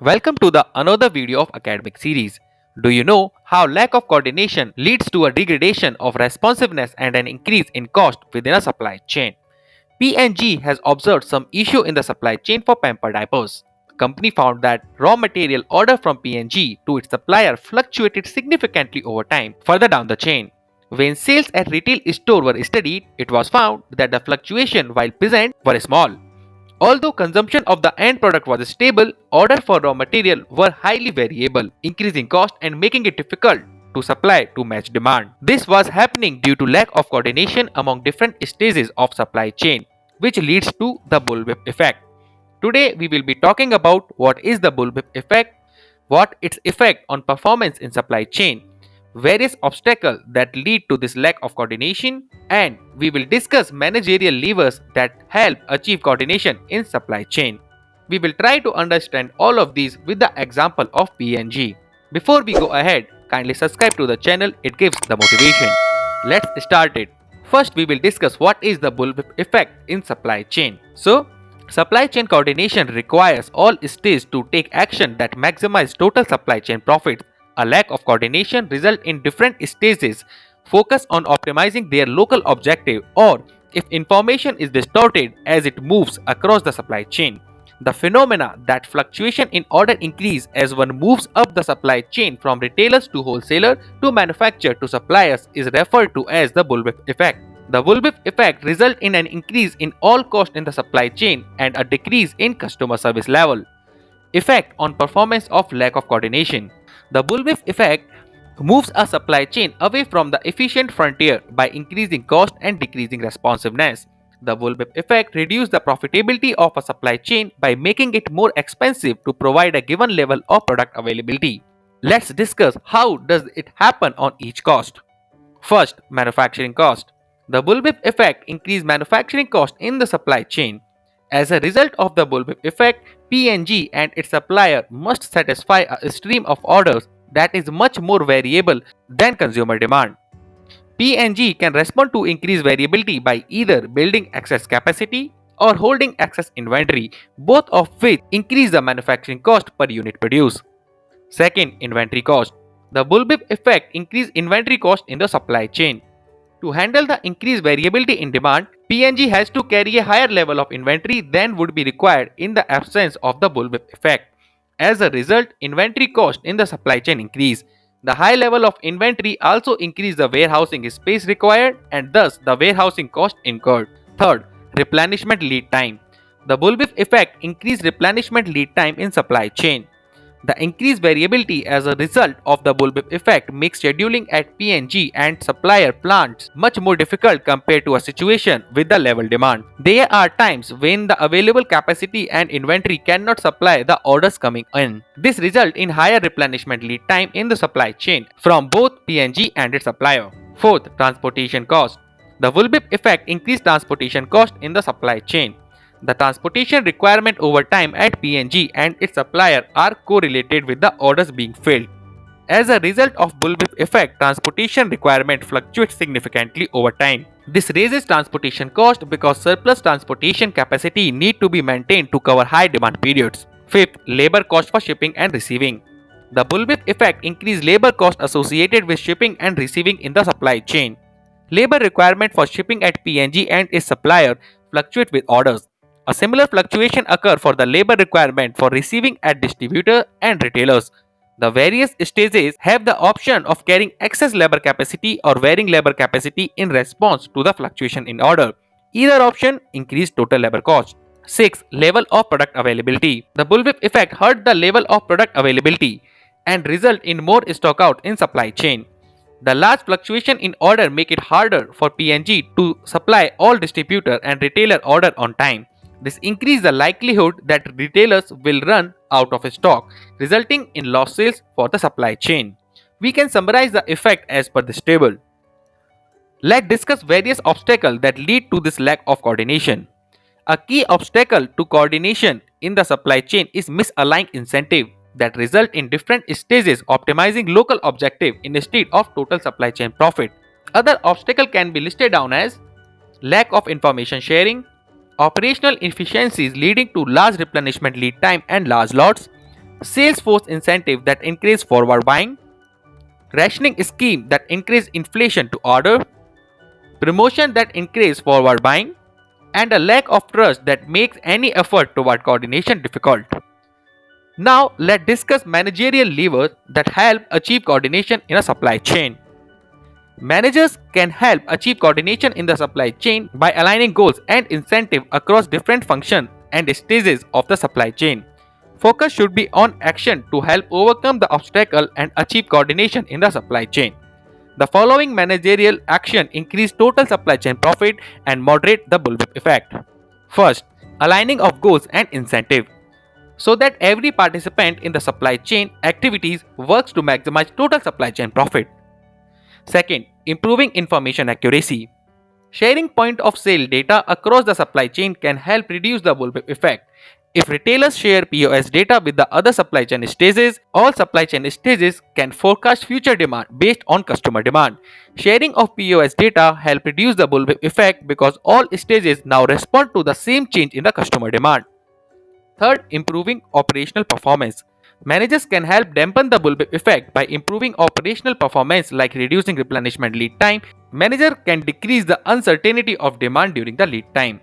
Welcome to the another video of academic series. Do you know how lack of coordination leads to a degradation of responsiveness and an increase in cost within a supply chain? P&G has observed some issue in the supply chain for pamper diapers. The company found that raw material order from P&G to its supplier fluctuated significantly over time further down the chain. When sales at retail store were studied, it was found that the fluctuation while present were small. Although consumption of the end product was stable, orders for raw material were highly variable, increasing cost and making it difficult to supply to match demand. This was happening due to lack of coordination among different stages of supply chain, which leads to the bullwhip effect. Today we will be talking about what is the bullwhip effect, what its effect on performance in supply chain, various obstacles that lead to this lack of coordination, and we will discuss managerial levers that help achieve coordination in supply chain. We will try to understand all of these with the example of P&G. Before we go ahead, kindly subscribe to the channel, it gives the motivation. Let's start it. First, we will discuss what is the bullwhip effect in supply chain. So, supply chain coordination requires all stages to take action that maximize total supply chain profits. A lack of coordination results in different stages focus on optimizing their local objective, or if information is distorted as it moves across the supply chain. The phenomena that fluctuation in order increase as one moves up the supply chain from retailers to wholesaler to manufacturer to suppliers is referred to as the bullwhip effect. The bullwhip effect results in an increase in all costs in the supply chain and a decrease in customer service level. Effect on performance of lack of coordination. The bullwhip effect moves a supply chain away from the efficient frontier by increasing cost and decreasing responsiveness. The bullwhip effect reduces the profitability of a supply chain by making it more expensive to provide a given level of product availability. Let's discuss how does it happen on each cost. First, manufacturing cost. The bullwhip effect increases manufacturing cost in the supply chain. As a result of the bullwhip effect, P&G and its supplier must satisfy a stream of orders that is much more variable than consumer demand. P&G can respond to increased variability by either building excess capacity or holding excess inventory, both of which increase the manufacturing cost per unit produced. Second, inventory cost. The bullwhip effect increases inventory cost in the supply chain. To handle the increased variability in demand, P&G has to carry a higher level of inventory than would be required in the absence of the bullwhip effect. As a result, inventory cost in the supply chain increase. The high level of inventory also increases the warehousing space required and thus the warehousing cost incurred. Third, replenishment lead time. The bullwhip effect increased replenishment lead time in supply chain. The increased variability as a result of the bullwhip effect makes scheduling at P&G and supplier plants much more difficult compared to a situation with the level demand. There are times when the available capacity and inventory cannot supply the orders coming in. This results in higher replenishment lead time in the supply chain from both P&G and its supplier. Fourth, transportation cost. The bullwhip effect increased transportation cost in the supply chain. The transportation requirement over time at P&G and its supplier are correlated with the orders being filled. As a result of bullwhip effect, transportation requirement fluctuates significantly over time. This raises transportation cost because surplus transportation capacity need to be maintained to cover high demand periods. Fifth, labor cost for shipping and receiving. The bullwhip effect increases labor cost associated with shipping and receiving in the supply chain. Labor requirement for shipping at P&G and its supplier fluctuate with orders. A similar fluctuation occurs for the labor requirement for receiving at distributors and retailers. The various stages have the option of carrying excess labor capacity or varying labor capacity in response to the fluctuation in order. Either option increase total labor cost. 6. Level of product availability. The bullwhip effect hurt the level of product availability and result in more stockout in supply chain. The large fluctuation in order make it harder for P&G to supply all distributor and retailer order on time. This increases the likelihood that retailers will run out of stock, resulting in lost sales for the supply chain. We can summarize the effect as per this table. Let's discuss various obstacles that lead to this lack of coordination. A key obstacle to coordination in the supply chain is misaligned incentive that result in different stages optimizing local objective instead of total supply chain profit. Other obstacle can be listed down as lack of information sharing, operational inefficiencies leading to large replenishment lead time and large lots, sales force incentive that increase forward buying, rationing scheme that increase inflation to order, promotion that increase forward buying, and a lack of trust that makes any effort toward coordination difficult. Now, let's discuss managerial levers that help achieve coordination in a supply chain. Managers can help achieve coordination in the supply chain by aligning goals and incentives across different functions and stages of the supply chain. Focus should be on action to help overcome the obstacle and achieve coordination in the supply chain. The following managerial action increase total supply chain profit and moderate the bullwhip effect. First, aligning of goals and incentive so that every participant in the supply chain activities works to maximize total supply chain profit. Second, improving information accuracy. Sharing point of sale data across the supply chain can help reduce the bullwhip effect. If retailers share POS data with the other supply chain stages, all supply chain stages can forecast future demand based on customer demand. Sharing of POS data help reduce the bullwhip effect because all stages now respond to the same change in the customer demand. Third, improving operational performance. Managers can help dampen the bullwhip effect by improving operational performance like reducing replenishment lead time. Manager can decrease the uncertainty of demand during the lead time.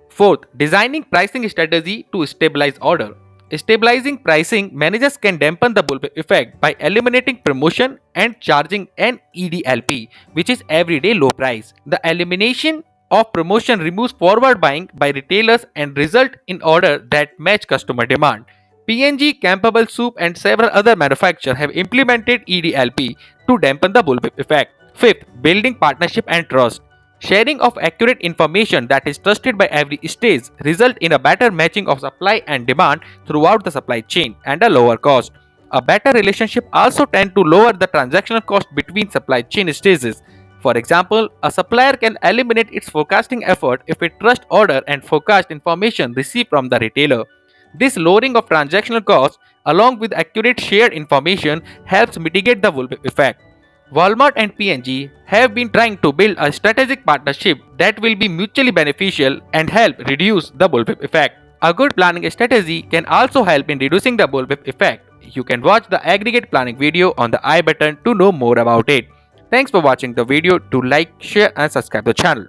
Fourth, designing pricing strategy to stabilize order. Stabilizing pricing, managers can dampen the bullwhip effect by eliminating promotion and charging an EDLP, which is everyday low price. The elimination of promotion removes forward buying by retailers and result in order that match customer demand. P&G, Campbell Soup and several other manufacturers have implemented EDLP to dampen the bullwhip effect. Fifth, building partnership and trust. Sharing of accurate information that is trusted by every stage result in a better matching of supply and demand throughout the supply chain and a lower cost. A better relationship also tends to lower the transactional cost between supply chain stages. For example, a supplier can eliminate its forecasting effort if it trusts order and forecast information received from the retailer. This lowering of transactional costs along with accurate shared information helps mitigate the bullwhip effect. Walmart and P&G have been trying to build a strategic partnership that will be mutually beneficial and help reduce the bullwhip effect. A good planning strategy can also help in reducing the bullwhip effect. You can watch the aggregate planning video on the I button to know more about it. Thanks for watching the video. Do like, share and subscribe the channel.